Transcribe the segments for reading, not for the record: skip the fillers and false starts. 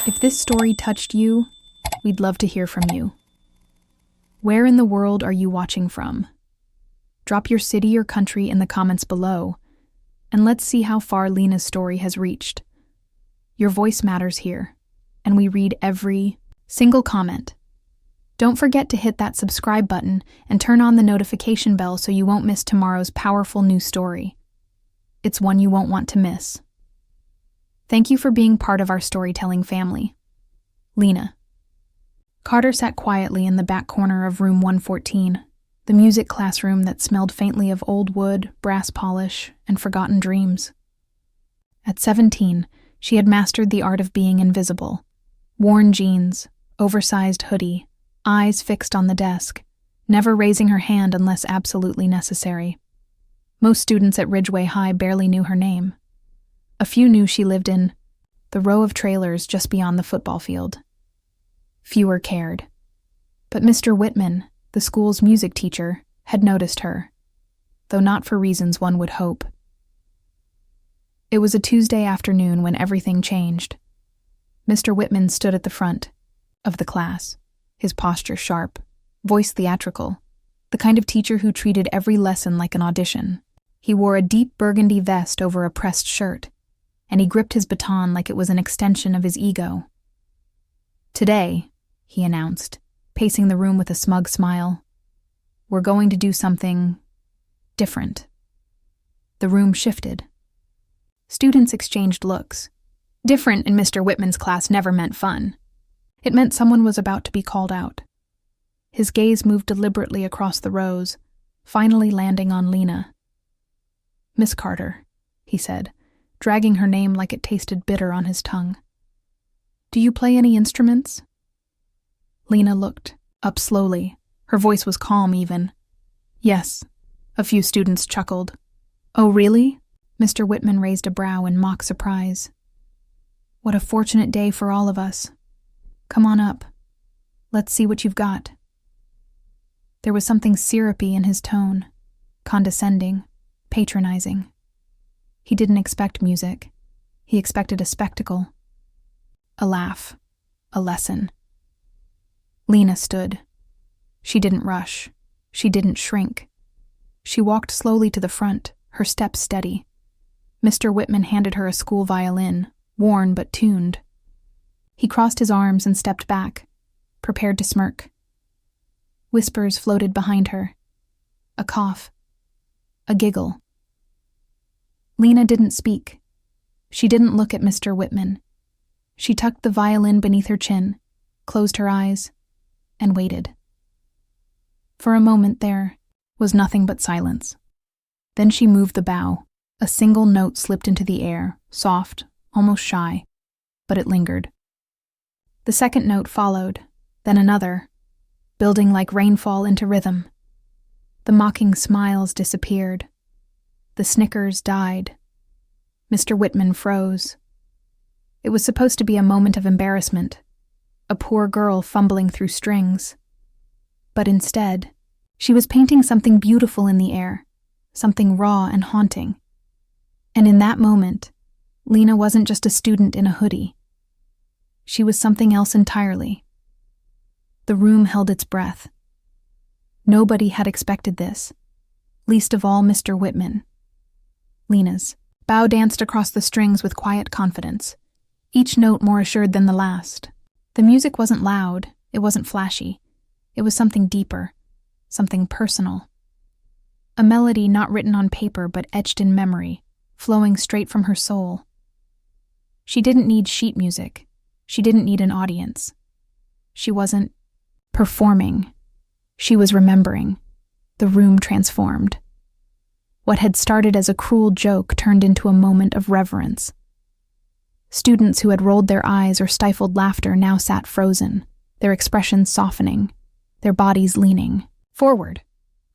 If this story touched you, we'd love to hear from you. Where in the world are you watching from? Drop your city or country in the comments below, and let's see how far Lena's story has reached. Your voice matters here, and we read every single comment. Don't forget to hit that subscribe button and turn on the notification bell so you won't miss tomorrow's powerful new story. It's one you won't want to miss. Thank you for being part of our storytelling family. Lena. Carter sat quietly in the back corner of room 114, the music classroom that smelled faintly of old wood, brass polish, and forgotten dreams. At 17, she had mastered the art of being invisible. Worn jeans, oversized hoodie, eyes fixed on the desk, never raising her hand unless absolutely necessary. Most students at Ridgeway High barely knew her name. A few knew she lived in the row of trailers just beyond the football field. Fewer cared. But Mr. Whitman, the school's music teacher, had noticed her, though not for reasons one would hope. It was a Tuesday afternoon when everything changed. Mr. Whitman stood at the front of the class, his posture sharp, voice theatrical, the kind of teacher who treated every lesson like an audition. He wore a deep burgundy vest over a pressed shirt, and he gripped his baton like it was an extension of his ego. "Today," he announced, pacing the room with a smug smile, "we're going to do something different." The room shifted. Students exchanged looks. Different in Mr. Whitman's class never meant fun. It meant someone was about to be called out. His gaze moved deliberately across the rows, finally landing on Lena. "Miss Carter," he said, dragging her name like it tasted bitter on his tongue. "Do you play any instruments?" Lena looked up slowly. Her voice was calm even. "Yes," a few students chuckled. "Oh, really?" Mr. Whitman raised a brow in mock surprise. "What a fortunate day for all of us. Come on up. Let's see what you've got." There was something syrupy in his tone, condescending, patronizing. He didn't expect music. He expected a spectacle. A laugh. A lesson. Lena stood. She didn't rush. She didn't shrink. She walked slowly to the front, her steps steady. Mr. Whitman handed her a school violin, worn but tuned. He crossed his arms and stepped back, prepared to smirk. Whispers floated behind her. A cough. A giggle. Lena didn't speak. She didn't look at Mr. Whitman. She tucked the violin beneath her chin, closed her eyes, and waited. For a moment there was nothing but silence. Then she moved the bow. A single note slipped into the air, soft, almost shy, but it lingered. The second note followed, then another, building like rainfall into rhythm. The mocking smiles disappeared. The snickers died. Mr. Whitman froze. It was supposed to be a moment of embarrassment, a poor girl fumbling through strings. But instead, she was painting something beautiful in the air, something raw and haunting. And in that moment, Lena wasn't just a student in a hoodie. She was something else entirely. The room held its breath. Nobody had expected this, least of all Mr. Whitman. Lena's bow danced across the strings with quiet confidence, each note more assured than the last. The music wasn't loud, it wasn't flashy. It was something deeper, something personal. A melody not written on paper but etched in memory, flowing straight from her soul. She didn't need sheet music. She didn't need an audience. She wasn't performing. She was remembering. The room transformed. What had started as a cruel joke turned into a moment of reverence. Students who had rolled their eyes or stifled laughter now sat frozen, their expressions softening, their bodies leaning forward,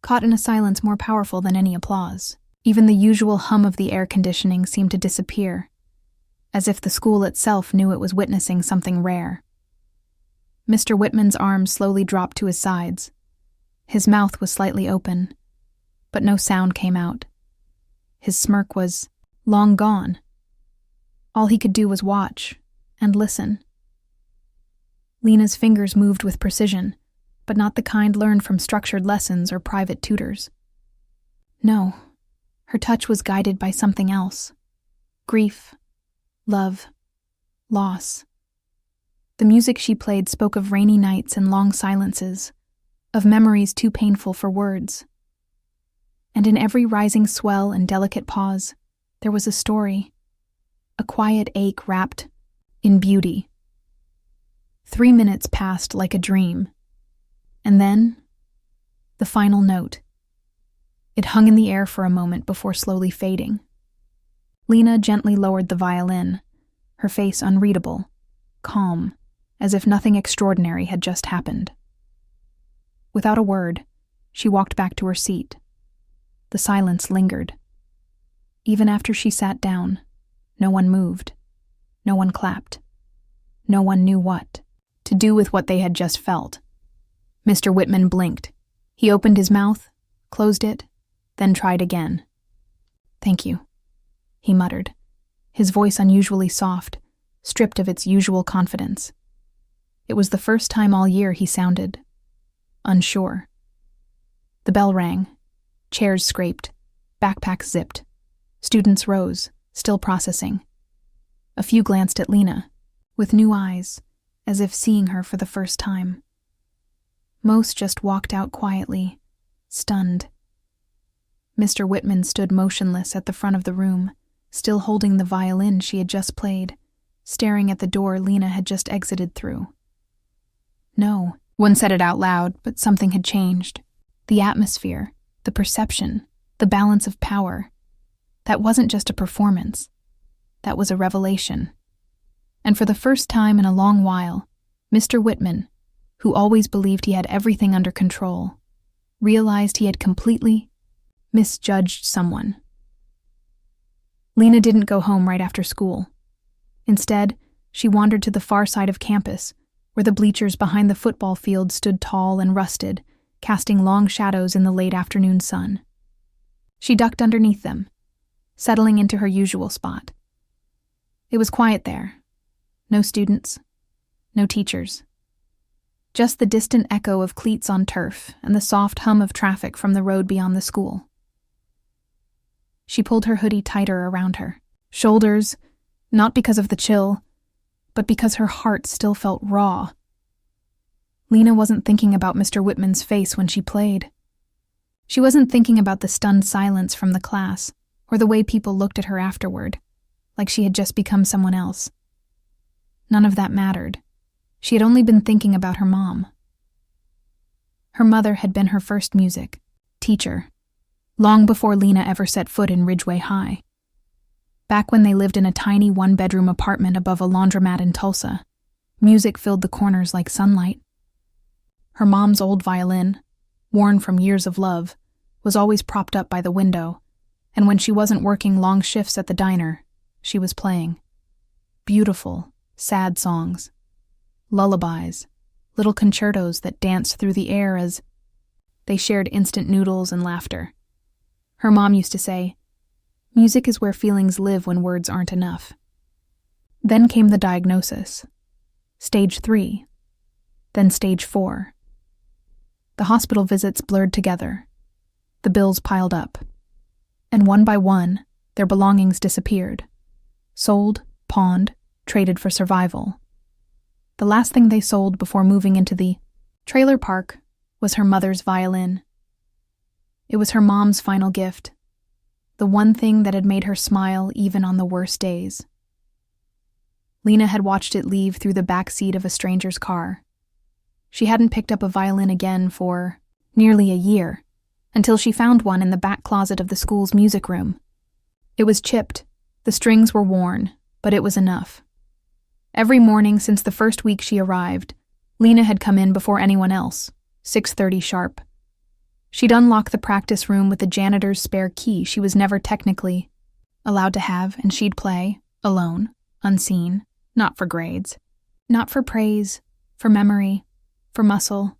caught in a silence more powerful than any applause. Even the usual hum of the air conditioning seemed to disappear, as if the school itself knew it was witnessing something rare. Mr. Whitman's arms slowly dropped to his sides. His mouth was slightly open, but no sound came out. His smirk was long gone. All he could do was watch and listen. Lena's fingers moved with precision, but not the kind learned from structured lessons or private tutors. No, her touch was guided by something else. Grief, love, loss. The music she played spoke of rainy nights and long silences, of memories too painful for words. And in every rising swell and delicate pause, there was a story, a quiet ache wrapped in beauty. 3 minutes passed like a dream, and then, the final note. It hung in the air for a moment before slowly fading. Lena gently lowered the violin, her face unreadable, calm, as if nothing extraordinary had just happened. Without a word, she walked back to her seat. The silence lingered. Even after she sat down, no one moved, no one clapped, no one knew what to do with what they had just felt. Mr. Whitman blinked. He opened his mouth, closed it, then tried again. "Thank you," he muttered, his voice unusually soft, stripped of its usual confidence. It was the first time all year he sounded unsure. The bell rang. Chairs scraped. Backpacks zipped. Students rose, still processing. A few glanced at Lena, with new eyes, as if seeing her for the first time. Most just walked out quietly, stunned. Mr. Whitman stood motionless at the front of the room, still holding the violin she had just played, staring at the door Lena had just exited through. No, one said it out loud, but something had changed. The atmosphere, the perception, the balance of power. That wasn't just a performance. That was a revelation. And for the first time in a long while, Mr. Whitman, who always believed he had everything under control, realized he had completely misjudged someone. Lena didn't go home right after school. Instead, she wandered to the far side of campus, where the bleachers behind the football field stood tall and rusted, casting long shadows in the late afternoon sun. She ducked underneath them, settling into her usual spot. It was quiet there. No students, no teachers. Just the distant echo of cleats on turf and the soft hum of traffic from the road beyond the school. She pulled her hoodie tighter around her shoulders, not because of the chill, but because her heart still felt raw. Lena wasn't thinking about Mr. Whitman's face when she played. She wasn't thinking about the stunned silence from the class or the way people looked at her afterward, like she had just become someone else. None of that mattered. She had only been thinking about her mom. Her mother had been her first music teacher, long before Lena ever set foot in Ridgeway High. Back when they lived in a tiny one-bedroom apartment above a laundromat in Tulsa, music filled the corners like sunlight. Her mom's old violin, worn from years of love, was always propped up by the window, and when she wasn't working long shifts at the diner, she was playing. Beautiful, sad songs. Lullabies, little concertos that danced through the air as they shared instant noodles and laughter. Her mom used to say, "Music is where feelings live when words aren't enough." Then came the diagnosis. Stage 3, then stage 4. The hospital visits blurred together. The bills piled up. And one by one, their belongings disappeared. Sold, pawned, traded for survival. The last thing they sold before moving into the trailer park was her mother's violin. It was her mom's final gift, the one thing that had made her smile even on the worst days. Lena had watched it leave through the back seat of a stranger's car. She hadn't picked up a violin again for nearly a year, until she found one in the back closet of the school's music room. It was chipped, the strings were worn, but it was enough. Every morning since the first week she arrived, Lena had come in before anyone else, 6:30 sharp. She'd unlock the practice room with the janitor's spare key she was never technically allowed to have, and she'd play, alone, unseen, not for grades, not for praise, for memory, for muscle,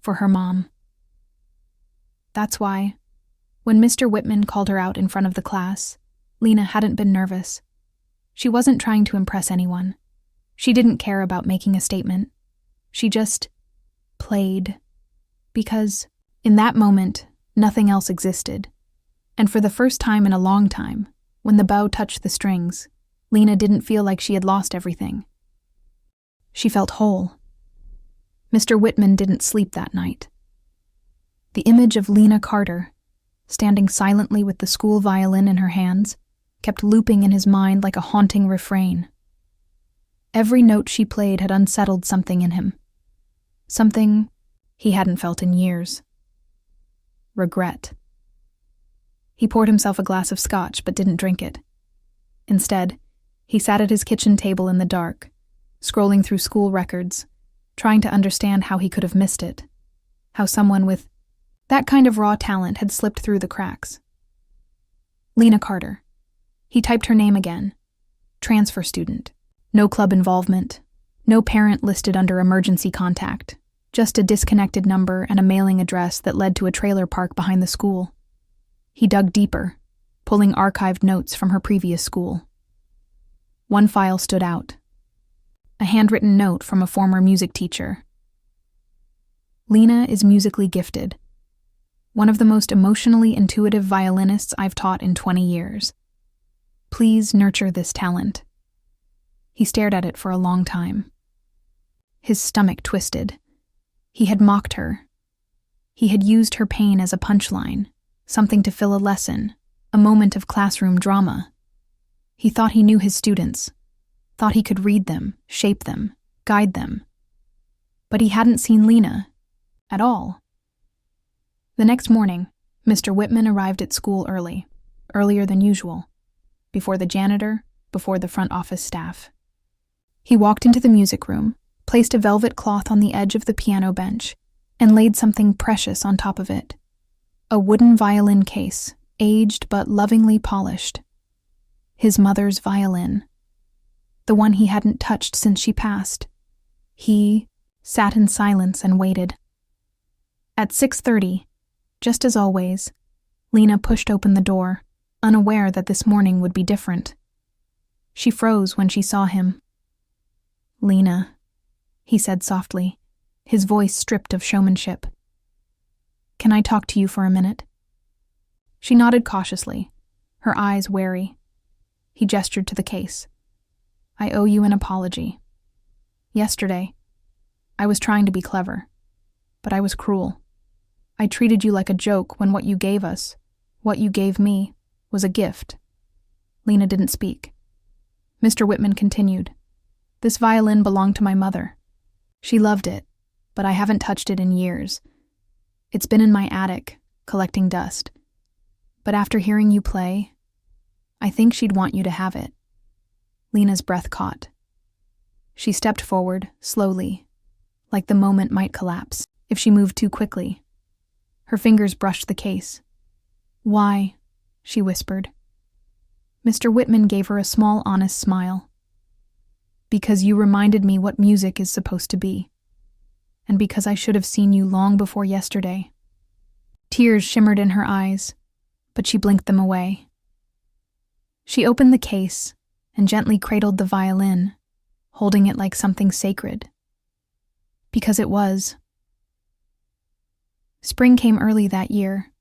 for her mom. That's why, when Mr. Whitman called her out in front of the class, Lena hadn't been nervous. She wasn't trying to impress anyone. She didn't care about making a statement. She just played, because in that moment, nothing else existed. And for the first time in a long time, when the bow touched the strings, Lena didn't feel like she had lost everything. She felt whole. Mr. Whitman didn't sleep that night. The image of Lena Carter, standing silently with the school violin in her hands, kept looping in his mind like a haunting refrain. Every note she played had unsettled something in him. Something he hadn't felt in years. Regret. He poured himself a glass of scotch but didn't drink it. Instead, he sat at his kitchen table in the dark, scrolling through school records, trying to understand how he could have missed it, how someone with that kind of raw talent had slipped through the cracks. Lena Carter. He typed her name again. Transfer student. No club involvement. No parent listed under emergency contact. Just a disconnected number and a mailing address that led to a trailer park behind the school. He dug deeper, pulling archived notes from her previous school. One file stood out. A handwritten note from a former music teacher. Lena is musically gifted. One of the most emotionally intuitive violinists I've taught in 20 years. Please nurture this talent. He stared at it for a long time. His stomach twisted. He had mocked her. He had used her pain as a punchline, something to fill a lesson, a moment of classroom drama. He thought he knew his students, thought he could read them, shape them, guide them. But he hadn't seen Lena at all. The next morning, Mr. Whitman arrived at school early, earlier than usual, before the janitor, before the front office staff. He walked into the music room, placed a velvet cloth on the edge of the piano bench, and laid something precious on top of it. A wooden violin case, aged but lovingly polished. His mother's violin. The one he hadn't touched since she passed. He sat in silence and waited. At 6:30, just as always, Lena pushed open the door, unaware that this morning would be different. She froze when she saw him. "Lena," he said softly, his voice stripped of showmanship. "Can I talk to you for a minute?" She nodded cautiously, her eyes wary. He gestured to the case. "I owe you an apology. Yesterday, I was trying to be clever, but I was cruel. I treated you like a joke when what you gave us, what you gave me, was a gift." Lena didn't speak. Mr. Whitman continued. "This violin belonged to my mother. She loved it, but I haven't touched it in years. It's been in my attic, collecting dust. But after hearing you play, I think she'd want you to have it." Lena's breath caught. She stepped forward, slowly, like the moment might collapse if she moved too quickly. Her fingers brushed the case. "Why?" she whispered. Mr. Whitman gave her a small, honest smile. "Because you reminded me what music is supposed to be. And because I should have seen you long before yesterday." Tears shimmered in her eyes, but she blinked them away. She opened the case and gently cradled the violin, holding it like something sacred. Because it was. Spring came early that year.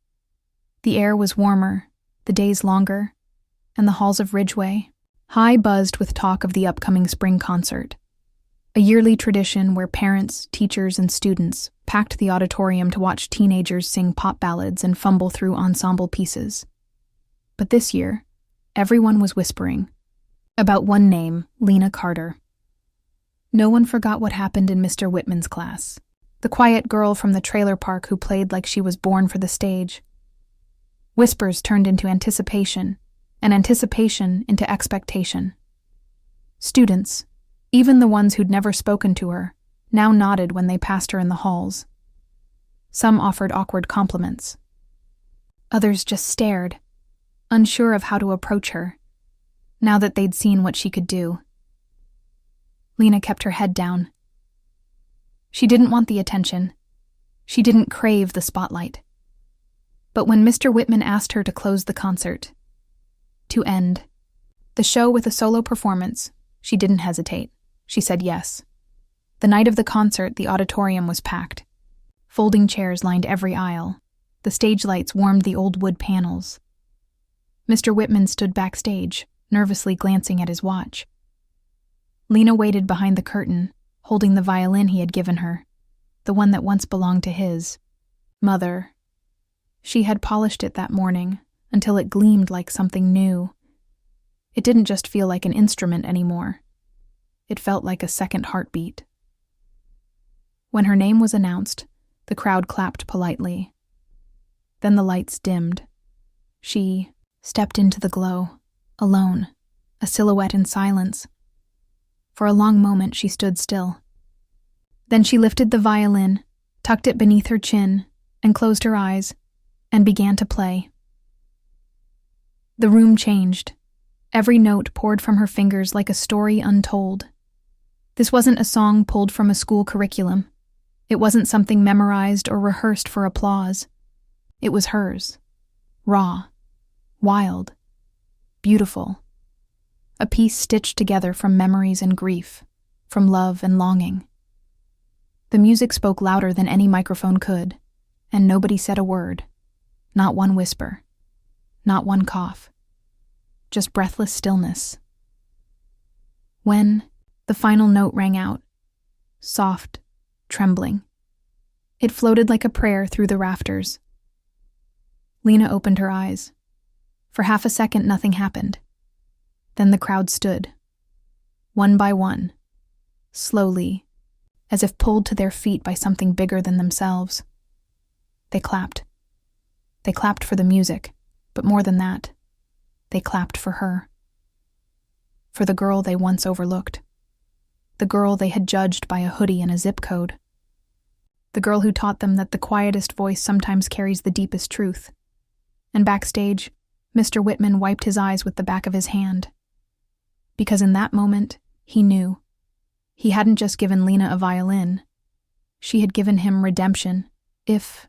The air was warmer, the days longer, and the halls of Ridgeway, high buzzed with talk of the upcoming spring concert, a yearly tradition where parents, teachers, and students packed the auditorium to watch teenagers sing pop ballads and fumble through ensemble pieces. But this year, everyone was whispering about one name, Lena Carter. No one forgot what happened in Mr. Whitman's class, the quiet girl from the trailer park who played like she was born for the stage. Whispers turned into anticipation, and anticipation into expectation. Students, even the ones who'd never spoken to her, now nodded when they passed her in the halls. Some offered awkward compliments. Others just stared, unsure of how to approach her, now that they'd seen what she could do. Lena kept her head down. She didn't want the attention. She didn't crave the spotlight. But when Mr. Whitman asked her to close the concert, to end the show with a solo performance, she didn't hesitate. She said yes. The night of the concert, the auditorium was packed. Folding chairs lined every aisle. The stage lights warmed the old wood panels. Mr. Whitman stood backstage, nervously glancing at his watch. Lena waited behind the curtain, holding the violin he had given her, the one that once belonged to his mother. She had polished it that morning until it gleamed like something new. It didn't just feel like an instrument anymore. It felt like a second heartbeat. When her name was announced, the crowd clapped politely. Then the lights dimmed. She stepped into the glow, alone, a silhouette in silence. For a long moment she stood still. Then she lifted the violin, tucked it beneath her chin, and closed her eyes, and began to play. The room changed. Every note poured from her fingers like a story untold. This wasn't a song pulled from a school curriculum. It wasn't something memorized or rehearsed for applause. It was hers. Raw. Wild. Beautiful. A piece stitched together from memories and grief, from love and longing. The music spoke louder than any microphone could, and nobody said a word. Not one whisper. Not one cough. Just breathless stillness. When the final note rang out, soft, trembling, it floated like a prayer through the rafters. Lena opened her eyes. For half a second, nothing happened. Then the crowd stood, one by one, slowly, as if pulled to their feet by something bigger than themselves. They clapped. They clapped for the music, but more than that, they clapped for her. For the girl they once overlooked. The girl they had judged by a hoodie and a zip code. The girl who taught them that the quietest voice sometimes carries the deepest truth. And backstage, Mr. Whitman wiped his eyes with the back of his hand. Because in that moment, he knew. He hadn't just given Lena a violin. She had given him redemption. If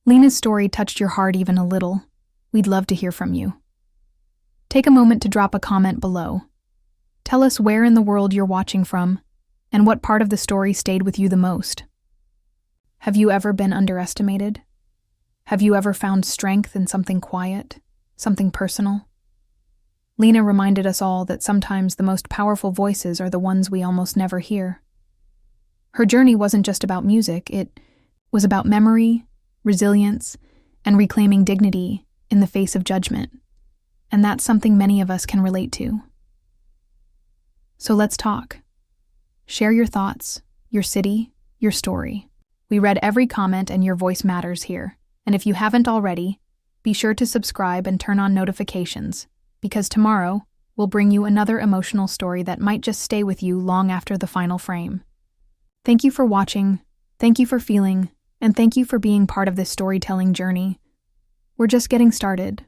Lena's story touched your heart even a little, we'd love to hear from you. Take a moment to drop a comment below. Tell us where in the world you're watching from, and what part of the story stayed with you the most. Have you ever been underestimated? Have you ever found strength in something quiet, something personal? Lena reminded us all that sometimes the most powerful voices are the ones we almost never hear. Her journey wasn't just about music, it was about memory, resilience, and reclaiming dignity in the face of judgment. And that's something many of us can relate to. So let's talk. Share your thoughts, your city, your story. We read every comment and your voice matters here. And if you haven't already, be sure to subscribe and turn on notifications, because tomorrow we'll bring you another emotional story that might just stay with you long after the final frame. Thank you for watching, thank you for feeling, and thank you for being part of this storytelling journey. We're just getting started,